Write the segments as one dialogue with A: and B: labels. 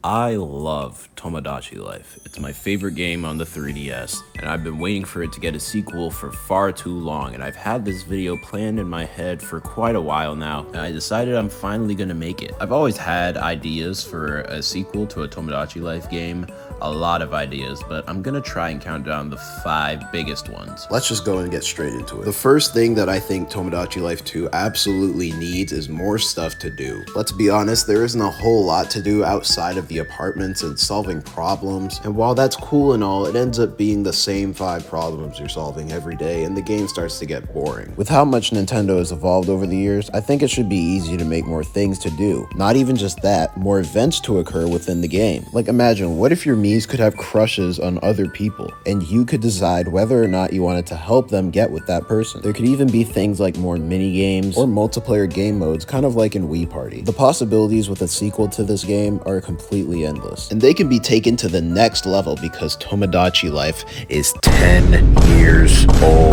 A: I love Tomodachi Life. It's my favorite game on the 3DS, and I've been waiting for it to get a sequel for far too long, and I've had this video planned in my head for quite a while now, and I decided I'm finally gonna make it. I've always had ideas for a sequel to a Tomodachi Life game, a lot of ideas, but I'm gonna try and count down the 5 biggest ones.
B: Let's just go and get straight into it. The first thing that I think Tomodachi Life 2 absolutely needs is more stuff to do. Let's be honest, there isn't a whole lot to do outside of the apartments and solving problems, and while that's cool and all, it ends up being the same 5 problems you're solving every day, and the game starts to get boring. With how much Nintendo has evolved over the years, I think it should be easy to make more things to do. Not even just that, more events to occur within the game. Like imagine, what if your Miis could have crushes on other people, and you could decide whether or not you wanted to help them get with that person. There could even be things like more mini games or multiplayer game modes, kind of like in Wii Party. The possibilities with a sequel to this game are completely endless, and they can be taken to the next level because Tomodachi Life is 10 years old.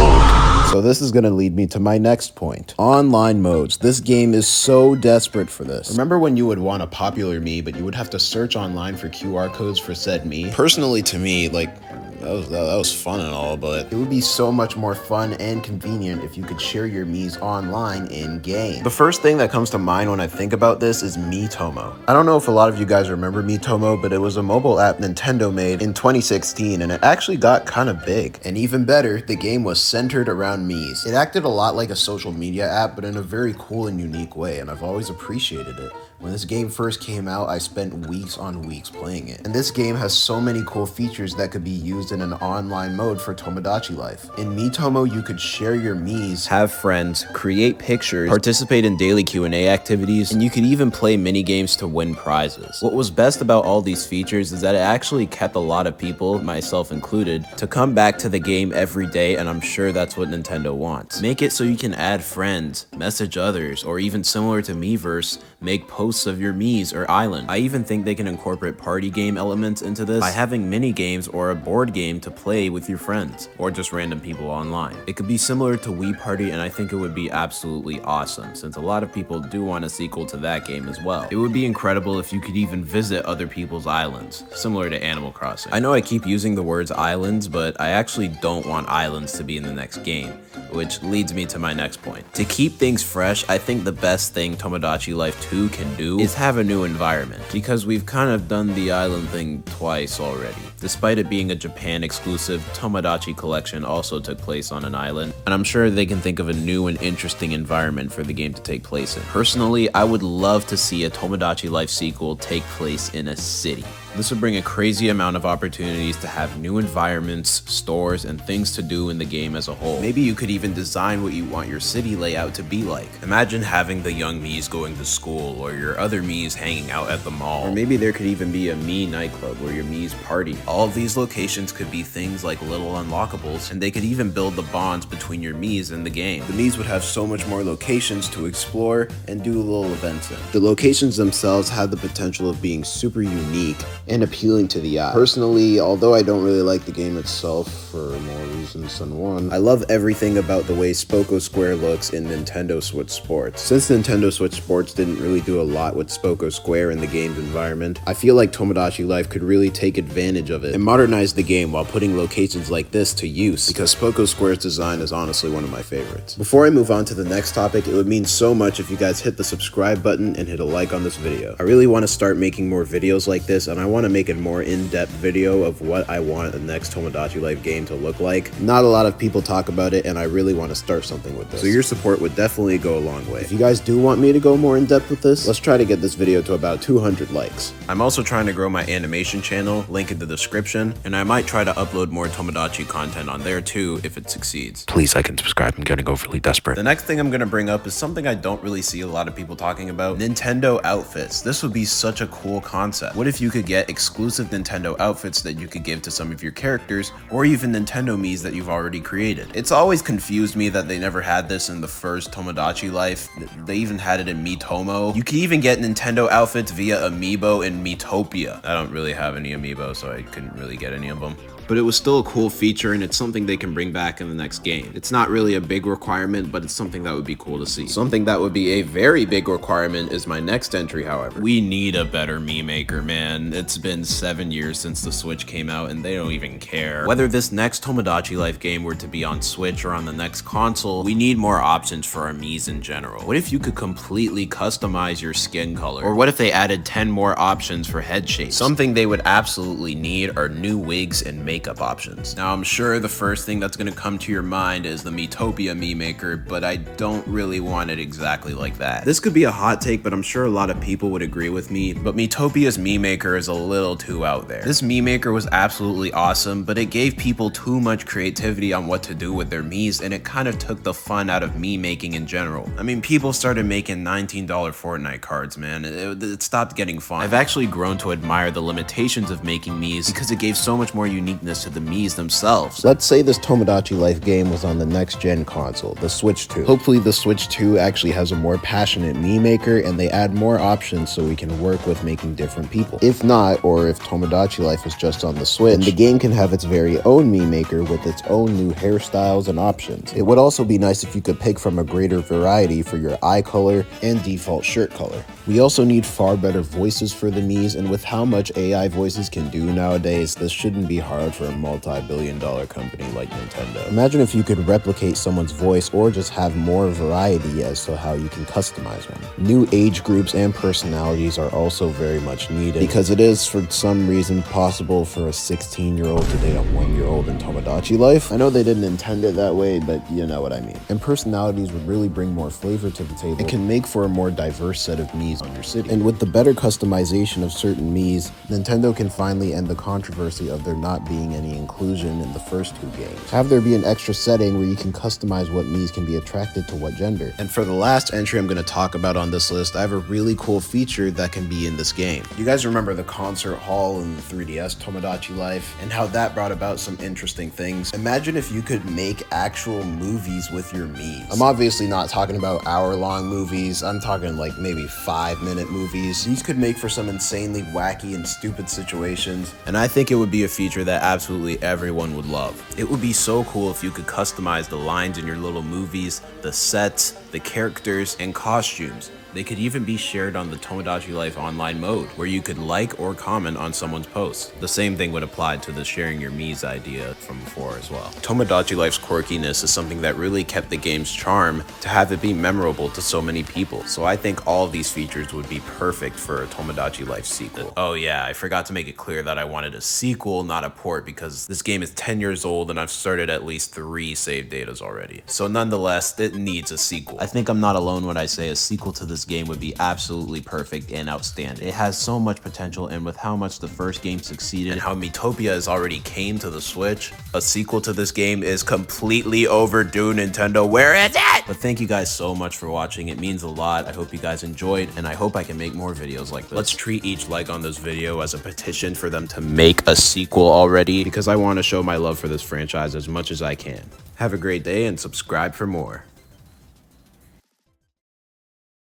B: So this is going to lead me to my next point. Online modes. This game is so desperate for this. Remember when you would want a popular Mii, but you would have to search online for QR codes for said Mii? Personally, to me, like, that was fun and all, but it would be so much more fun and convenient if you could share your Miis online in-game. The first thing that comes to mind when I think about this is Miitomo. I don't know if a lot of you guys remember Miitomo, but it was a mobile app Nintendo made in 2016, and it actually got kind of big. And even better, the game was centered around Miis. It acted a lot like a social media app, but in a very cool and unique way, and I've always appreciated it. When this game first came out, I spent weeks on weeks playing it. And this game has so many cool features that could be used in an online mode for Tomodachi Life. In Miitomo, you could share your Miis,
A: have friends, create pictures, participate in daily Q&A activities, and you could even play mini games to win prizes. What was best about all these features is that it actually kept a lot of people, myself included, to come back to the game every day, and I'm sure that's what Nintendo wants. Make it so you can add friends, message others, or even similar to Miiverse, make posts of your Miis or island. I even think they can incorporate party game elements into this by having mini games or a board game to play with your friends, or just random people online. It could be similar to Wii Party, and I think it would be absolutely awesome, since a lot of people do want a sequel to that game as well. It would be incredible if you could even visit other people's islands, similar to Animal Crossing. I know I keep using the words islands, but I actually don't want islands to be in the next game, which leads me to my next point. To keep things fresh, I think the best thing Tomodachi Life 2 can do is have a new environment, because we've kind of done the island thing twice already. Despite it being a Japan exclusive, Tomodachi Collection also took place on an island, and I'm sure they can think of a new and interesting environment for the game to take place in. Personally, I would love to see a Tomodachi Life sequel take place in a city. This would bring a crazy amount of opportunities to have new environments, stores, and things to do in the game as a whole. Maybe you could even design what you want your city layout to be like. Imagine having the young Miis going to school, or your other Miis hanging out at the mall. Or maybe there could even be a Mii nightclub where your Miis party. All of these locations could be things like little unlockables, and they could even build the bonds between your Miis in the game. The Miis would have so much more locations to explore and do little events in. The locations themselves have the potential of being super unique and appealing to the eye. Personally, although I don't really like the game itself for more reasons than one, I love everything about the way Spoko Square looks in Nintendo Switch Sports. Since Nintendo Switch Sports didn't really do a lot with Spoko Square in the game's environment, I feel like Tomodachi Life could really take advantage of it and modernize the game while putting locations like this to use, because Spoko Square's design is honestly one of my favorites. Before I move on to the next topic, it would mean so much if you guys hit the subscribe button and hit a like on this video. I really want to start making more videos like this, and I want to make a more in-depth video of what I want the next Tomodachi Life game to look like. Not a lot of people talk about it, and I really want to start something with this. So your support would definitely go a long way. If you guys do want me to go more in-depth with this, let's try to get this video to about 200 likes. I'm also trying to grow my animation channel, link in the description, and I might try to upload more Tomodachi content on there too if it succeeds. Please like and subscribe, I'm getting overly desperate. The next thing I'm going to bring up is something I don't really see a lot of people talking about: Nintendo outfits. This would be such a cool concept. What if you could get exclusive Nintendo outfits that you could give to some of your characters, or even Nintendo Miis that you've already created? It's always confused me that they never had this in the first Tomodachi Life. They even had it in Miitomo. You could even even get Nintendo outfits via Amiibo in Miitopia. I don't really have any Amiibo, so I couldn't really get any of them. But it was still a cool feature, and it's something they can bring back in the next game. It's not really a big requirement, but it's something that would be cool to see. Something that would be a very big requirement is my next entry, however. We need a better Mii Maker, man. It's been 7 years since the Switch came out, and they don't even care. Whether this next Tomodachi Life game were to be on Switch or on the next console, we need more options for our Miis in general. What if you could completely customize your skin color? Or what if they added 10 more options for head shapes? Something they would absolutely need are new wigs and makeup options. Now, I'm sure the first thing that's going to come to your mind is the Miitopia Mii Maker, but I don't really want it exactly like that. This could be a hot take, but I'm sure a lot of people would agree with me, but Miitopia's Mii Maker is a little too out there. This Mii Maker was absolutely awesome, but it gave people too much creativity on what to do with their Miis, and it kind of took the fun out of Mii making in general. I mean, people started making $19 Fortnite cards, man. It stopped getting fun. I've actually grown to admire the limitations of making Miis because it gave so much more uniqueness to the Miis themselves.
B: Let's say this Tomodachi Life game was on the next gen console, the Switch 2. Hopefully the Switch 2 actually has a more passionate Mii Maker and they add more options so we can work with making different people. If not, or if Tomodachi Life is just on the Switch, then the game can have its very own Mii Maker with its own new hairstyles and options. It would also be nice if you could pick from a greater variety for your eye color and default shirt color. We also need far better voices for the Miis, and with how much AI voices can do nowadays, this shouldn't be hard for a multi-billion-dollar company like Nintendo. Imagine if you could replicate someone's voice or just have more variety as to how you can customize one. New age groups and personalities are also very much needed because it is for some reason possible for a 16-year-old to date a 1-year-old in Tomodachi Life. I know they didn't intend it that way, but you know what I mean. And personalities would really bring more flavor to the table. It can make for a more diverse set of Miis on your city. And with the better customization of certain Miis, Nintendo can finally end the controversy of there not being any inclusion in the first two games. Have there be an extra setting where you can customize what Miis can be attracted to what gender. And for the last entry I'm going to talk about on this list, I have a really cool feature that can be in this game. You guys remember the concert hall in the 3DS Tomodachi Life and how that brought about some interesting things. Imagine if you could make actual movies with your Miis. I'm obviously not talking about hour-long movies. I'm talking like maybe 5-minute movies. These could make for some insanely wacky and stupid situations.
A: And I think it would be a feature that absolutely everyone would love. It would be so cool if you could customize the lines in your little movies, the sets, the characters, and costumes. They could even be shared on the Tomodachi Life online mode, where you could like or comment on someone's posts. The same thing would apply to the sharing your Mii's idea from before as well. Tomodachi Life's quirkiness is something that really kept the game's charm to have it be memorable to so many people. So I think all of these features would be perfect for a Tomodachi Life sequel. Oh yeah, I forgot to make it clear that I wanted a sequel, not a port, because this game is 10 years old and I've started at least 3 save datas already. So nonetheless, it needs a sequel. I think I'm not alone when I say a sequel to this game would be absolutely perfect and outstanding. It has so much potential, and with how much the first game succeeded and how Miitopia has already came to the Switch, a sequel to this game is completely overdue. Nintendo, where is it? But thank you guys so much for watching. It means a lot. I hope you guys enjoyed, and I hope I can make more videos like this. Let's treat each like on this video as a petition for them to make a sequel already, because I want to show my love for this franchise as much as I can. Have a great day and subscribe for more.